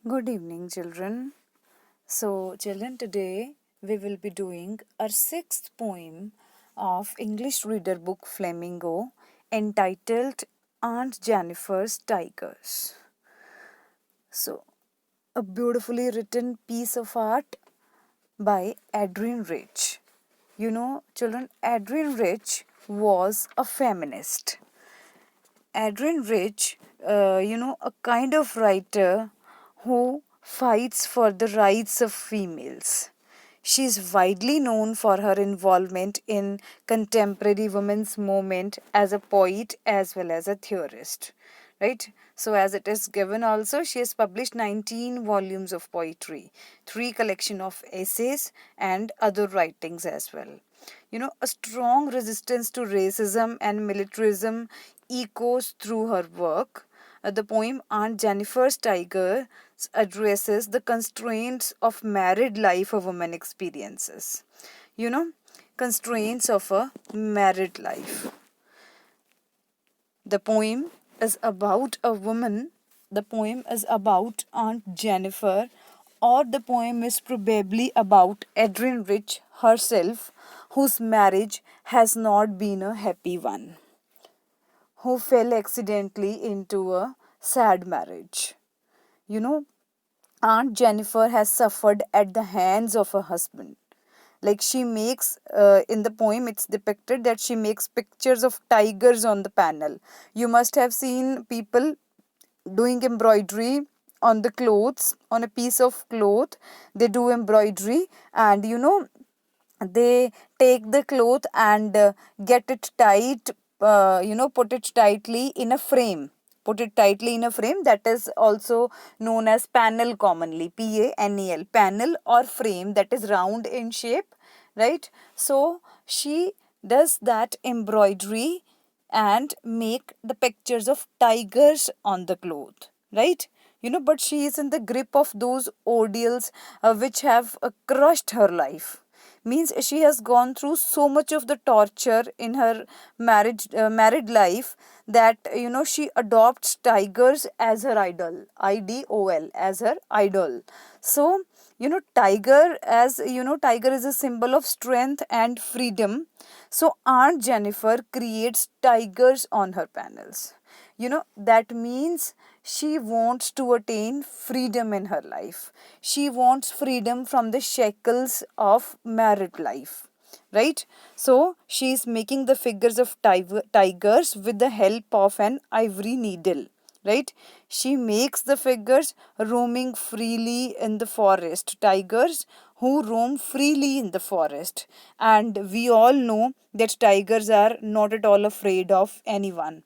Good evening, children. So, children, today we will be doing our sixth poem of English reader book Flamingo entitled Aunt Jennifer's Tigers. So, a beautifully written piece of art by Adrienne Rich. You know, children, Adrienne Rich was a feminist. Adrienne Rich, a kind of writer who fights for the rights of females. She is widely known for her involvement in contemporary women's movement as a poet as well as a theorist. Right? So, as it is given also, she has published 19 volumes of poetry, 3 collection of essays, and other writings as well. A strong resistance to racism and militarism echoes through her work. The poem Aunt Jennifer's Tiger addresses the constraints of married life a woman experiences. Constraints of a married life. The poem is about a woman. The poem is about Aunt Jennifer, or the poem is probably about Adrienne Rich herself, whose marriage has not been a happy one, who fell accidentally into a sad marriage. You know, Aunt Jennifer has suffered at the hands of her husband. Like she makes, in the poem, it's depicted that she makes pictures of tigers on the panel. You must have seen people doing embroidery on the clothes, on a piece of cloth. They do embroidery, and they take the cloth and get it tight, put it tightly in a frame. Put it tightly in a frame, that is also known as panel commonly, panel, panel or frame, that is round in shape, right? So she does that embroidery and make the pictures of tigers on the cloth, right? But she is in the grip of those ordeals which have crushed her life. Means she has gone through so much of the torture in her married life that she adopts tigers as her idol, as her idol. So tiger is a symbol of strength and freedom. So Aunt Jennifer creates tigers on her panels. That means she wants to attain freedom in her life. She wants freedom from the shackles of married life, right? So she is making the figures of tigers with the help of an ivory needle, right? She makes the figures roaming freely in the forest, tigers who roam freely in the forest. And we all know that tigers are not at all afraid of anyone.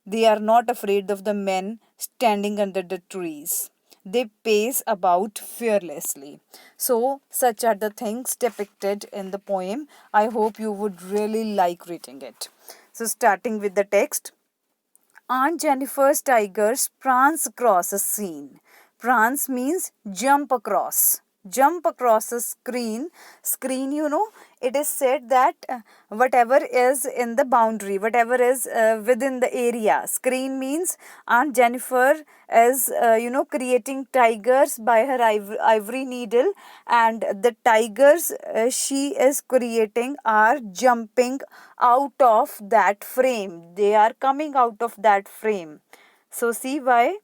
They are not afraid of the men standing under the trees. They pace about fearlessly. So, such are the things depicted in the poem. I hope you would really like reading it. So, starting with the text. Aunt Jennifer's tigers prance across a scene. Prance means jump across. Jump across a screen. Screen, it is said that whatever is in the boundary, whatever is within the area. Screen means Aunt Jennifer is, creating tigers by her ivory needle, and the tigers she is creating are jumping out of that frame. They are coming out of that frame. So, see why?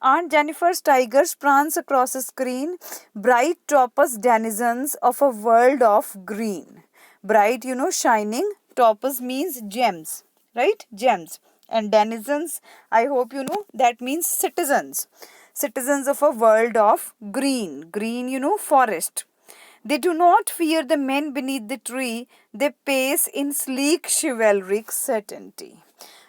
Aunt Jennifer's tigers prance across a screen, bright topaz denizens of a world of green. Bright, shining. Topaz means gems, right? Gems. And denizens, I hope you know, that means citizens. Citizens of a world of green. Green, forest. They do not fear the men beneath the tree. They pace in sleek chivalric certainty.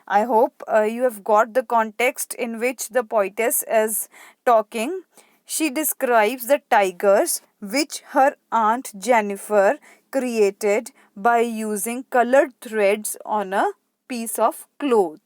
I hope you have got the context in which the poetess is talking. She describes the tigers which her Aunt Jennifer created by using colored threads on a piece of cloth.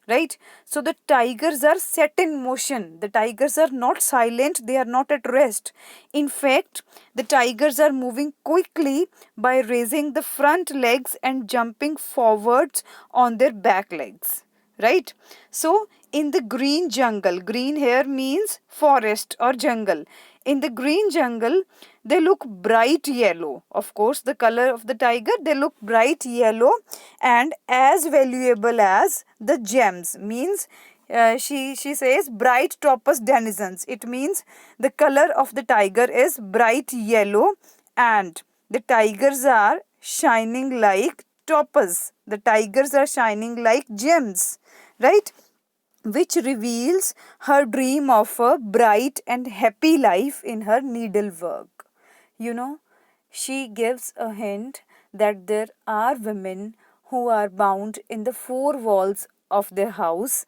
Right? So the tigers are set in motion. The tigers are not silent, they are not at rest. In fact, the tigers are moving quickly by raising the front legs and jumping forwards on their back legs. Right? So In the green jungle, green here means forest or jungle. In the green jungle, they look bright yellow. Of course, the color of the tiger, they look bright yellow and as valuable as the gems. Means she says bright topaz denizens. It means the color of the tiger is bright yellow and the tigers are shining like topaz. The tigers are shining like gems, right? Which reveals her dream of a bright and happy life in her needlework. You know, she gives a hint that there are women who are bound in the four walls of their house.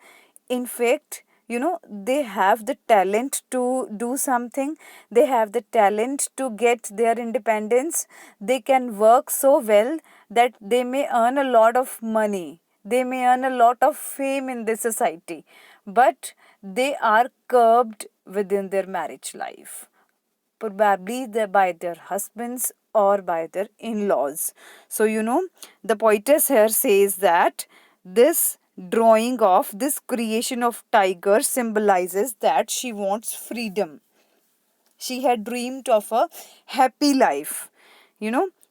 In fact, they have the talent to do something, they have the talent to get their independence, they can work so well that they may earn a lot of money, they may earn a lot of fame in this society, but they are curbed within their marriage life, probably by their husbands or by their in-laws. So, the poetess here says that this drawing of this creation of tiger symbolizes that she wants freedom. She had dreamed of a happy life.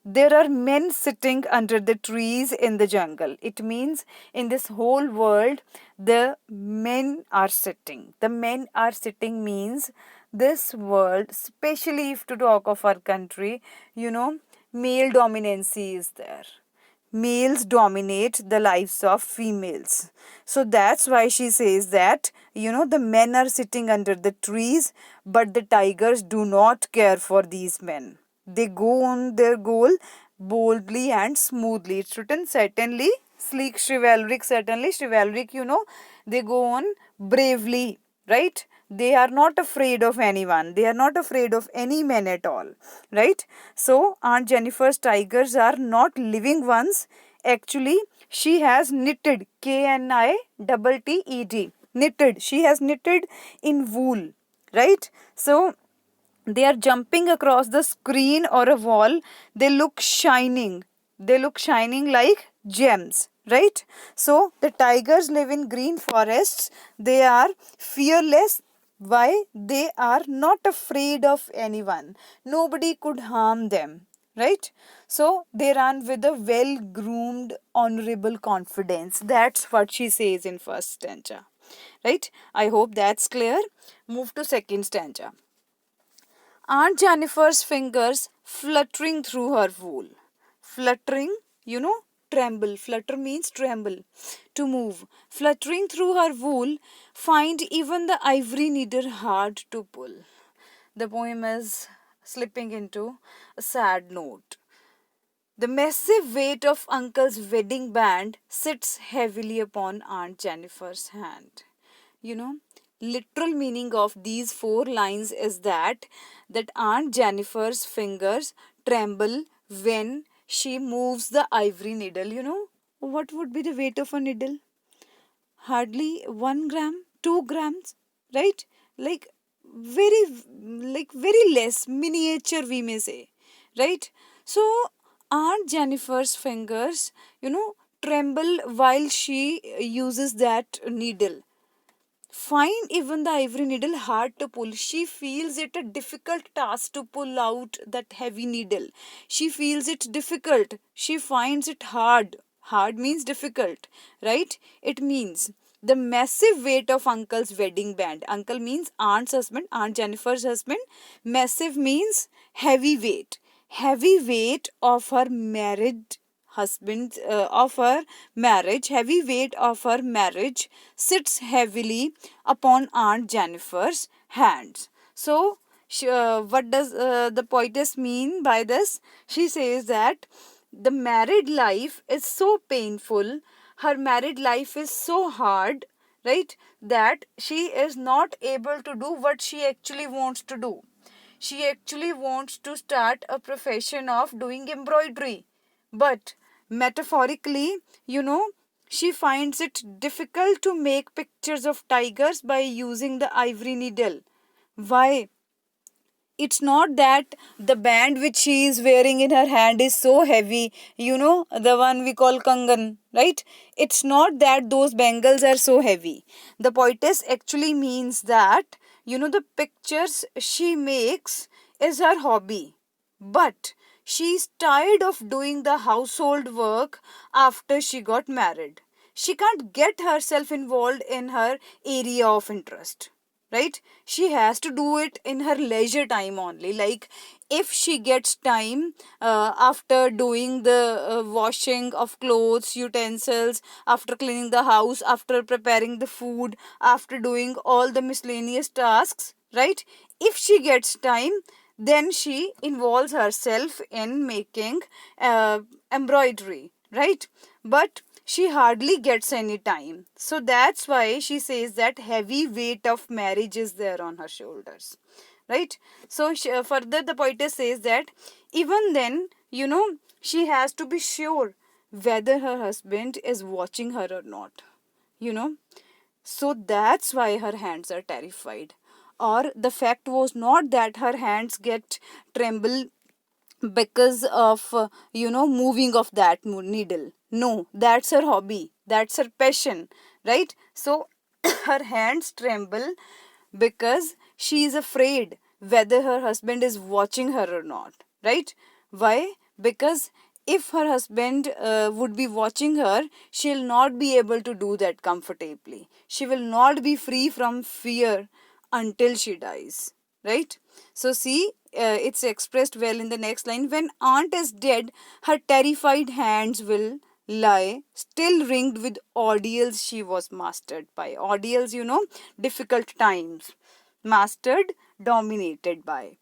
There are men sitting under the trees in the jungle. It means in this whole world, the men are sitting. The men are sitting means this world, especially if to talk of our country, male dominancy is there. Males dominate the lives of females. So that's why she says that, the men are sitting under the trees, but the tigers do not care for these men. They go on their goal boldly and smoothly. It's written certainly, sleek, chivalric, certainly chivalric, they go on bravely, right? They are not afraid of anyone. They are not afraid of any men at all, right? So, Aunt Jennifer's tigers are not living ones. Actually, she has knitted, Knitted. Knitted. She has knitted in wool, right? So, they are jumping across the screen or a wall. They look shining. They look shining like gems, right? So the tigers live in green forests. They are fearless. Why? They are not afraid of anyone. Nobody could harm them, right? So they run with a well-groomed, honorable confidence. That's what she says in first stanza, right? I hope that's clear. Move to second stanza. Aunt Jennifer's fingers fluttering through her wool. Fluttering, tremble. Flutter means tremble, to move. Fluttering through her wool, find even the ivory needle hard to pull. The poem is slipping into a sad note. The massive weight of Uncle's wedding band sits heavily upon Aunt Jennifer's hand. Literal meaning of these four lines is that Aunt Jennifer's fingers tremble when she moves the ivory needle. What would be the weight of a needle? Hardly 1 gram, 2 grams, right? Like very less, miniature we may say, right? So Aunt Jennifer's fingers, tremble while she uses that needle. Find even the ivory needle hard to pull. She feels it a difficult task to pull out that heavy needle. She feels it difficult. She finds it hard. Hard means difficult, right? It means the massive weight of Uncle's wedding band. Uncle means Aunt's husband, Aunt Jennifer's husband. Massive means heavy weight. Heavy weight of her married husband, of her marriage, heavy weight of her marriage sits heavily upon Aunt Jennifer's hands. So, what does the poetess mean by this? She says that the married life is so painful, her married life is so hard, right, that she is not able to do what she actually wants to do. She actually wants to start a profession of doing embroidery. But metaphorically, she finds it difficult to make pictures of tigers by using the ivory needle. Why? It's not that the band which she is wearing in her hand is so heavy, the one we call kangan, right? It's not that those bangles are so heavy. The poetess actually means that, the pictures she makes is her hobby, but she's tired of doing the household work after she got married. She can't get herself involved in her area of interest, right? She has to do it in her leisure time only. Like, if she gets time after doing the washing of clothes, utensils, after cleaning the house, after preparing the food, after doing all the miscellaneous tasks, right? If she gets time, then she involves herself in making embroidery, right? But she hardly gets any time. So that's why she says that heavy weight of marriage is there on her shoulders, right? So further, the poetess says that even then, she has to be sure whether her husband is watching her or not, you know. So that's why her hands are terrified. Or the fact was not that her hands get tremble because of moving of that needle. No, that's her hobby, that's her passion, right? So her hands tremble because she is afraid whether her husband is watching her or not, right? Why? Because if her husband would be watching her, she'll not be able to do that comfortably. She will not be free from fear until she dies, right? So see, it's expressed well in the next line. When aunt is dead, her terrified hands will lie still ringed with ordeals she was mastered by. Ordeals, difficult times. Mastered, dominated by.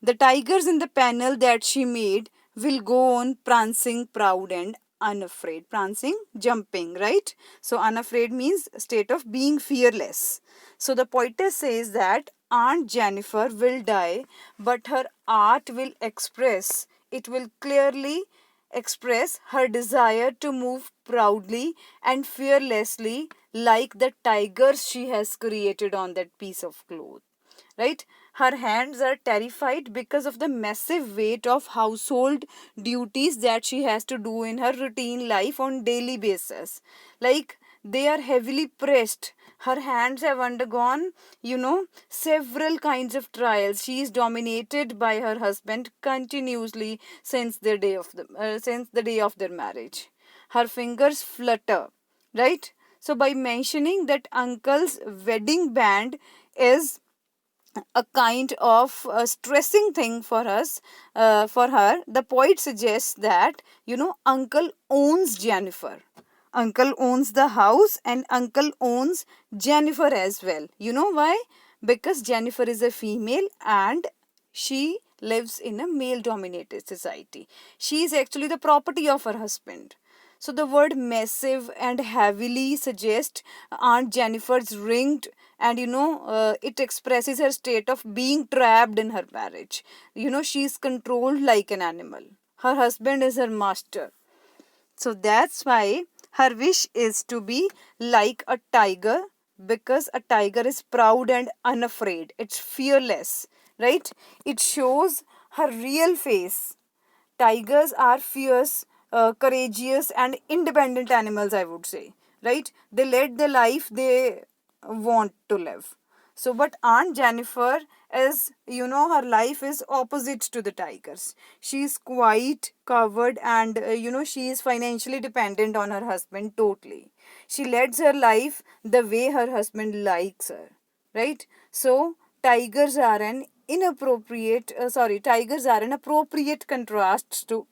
The tigers in the panel that she made will go on prancing, proud and unafraid. Prancing, jumping, right? So unafraid means state of being fearless. So the poetess says that Aunt Jennifer will die, but her art will express, it will clearly express her desire to move proudly and fearlessly like the tigers she has created on that piece of cloth, right? Her hands are terrified because of the massive weight of household duties that she has to do in her routine life on daily basis. Like, they are heavily pressed. Her hands have undergone, several kinds of trials. She is dominated by her husband continuously since the day of their marriage. Her fingers flutter, right? So by mentioning that uncle's wedding band is a kind of stressing thing for us, for her, the poet suggests that, uncle owns Jennifer. Uncle owns the house and uncle owns Jennifer as well. You know why? Because Jennifer is a female and she lives in a male dominated society. She is actually the property of her husband. So the word massive and heavily suggests Aunt Jennifer's ringed, and it expresses her state of being trapped in her marriage. She is controlled like an animal. Her husband is her master. So that's why her wish is to be like a tiger, because a tiger is proud and unafraid. It's fearless, right? It shows her real face. Tigers are fierce, courageous, and independent animals, I would say. Right? They lead the life they want to live. So, but Aunt Jennifer is, her life is opposite to the tigers. She is quite covered and, she is financially dependent on her husband totally. She leads her life the way her husband likes her. Right? So, tigers are an appropriate contrast to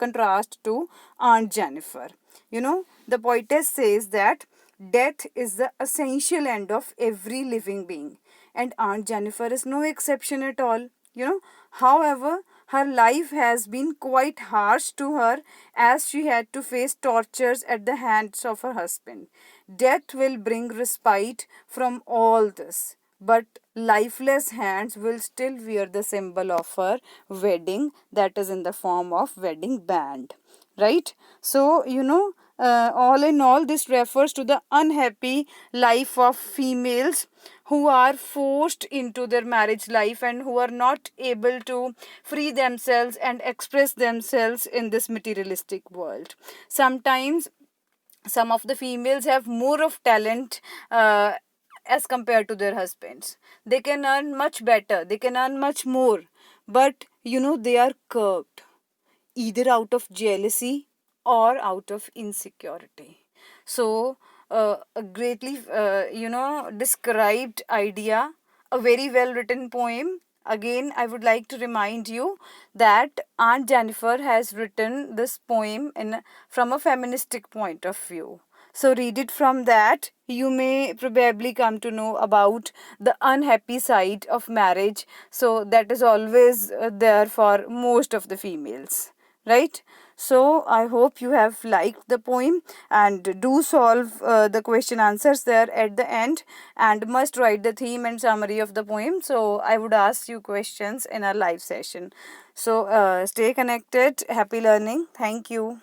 Aunt Jennifer. The poetess says that death is the essential end of every living being, and Aunt Jennifer is no exception at all. However, her life has been quite harsh to her, as she had to face tortures at the hands of her husband. Death will bring respite from all this, but lifeless hands will still wear the symbol of her wedding, that is in the form of wedding band, right? So, all in all, this refers to the unhappy life of females who are forced into their marriage life and who are not able to free themselves and express themselves in this materialistic world. Sometimes some of the females have more of talent as compared to their husbands. They can earn much better, they can earn much more, but they are curbed either out of jealousy or out of insecurity. So, a greatly, described idea, a very well written poem. Again, I would like to remind you that Aunt Jennifer has written this poem from a feministic point of view. So, read it from that. You may probably come to know about the unhappy side of marriage. So, that is always there for most of the females, right? So I hope you have liked the poem, and do solve the question answers there at the end, and must write the theme and summary of the poem. So I would ask you questions in our live session. So stay connected. Happy learning. Thank you.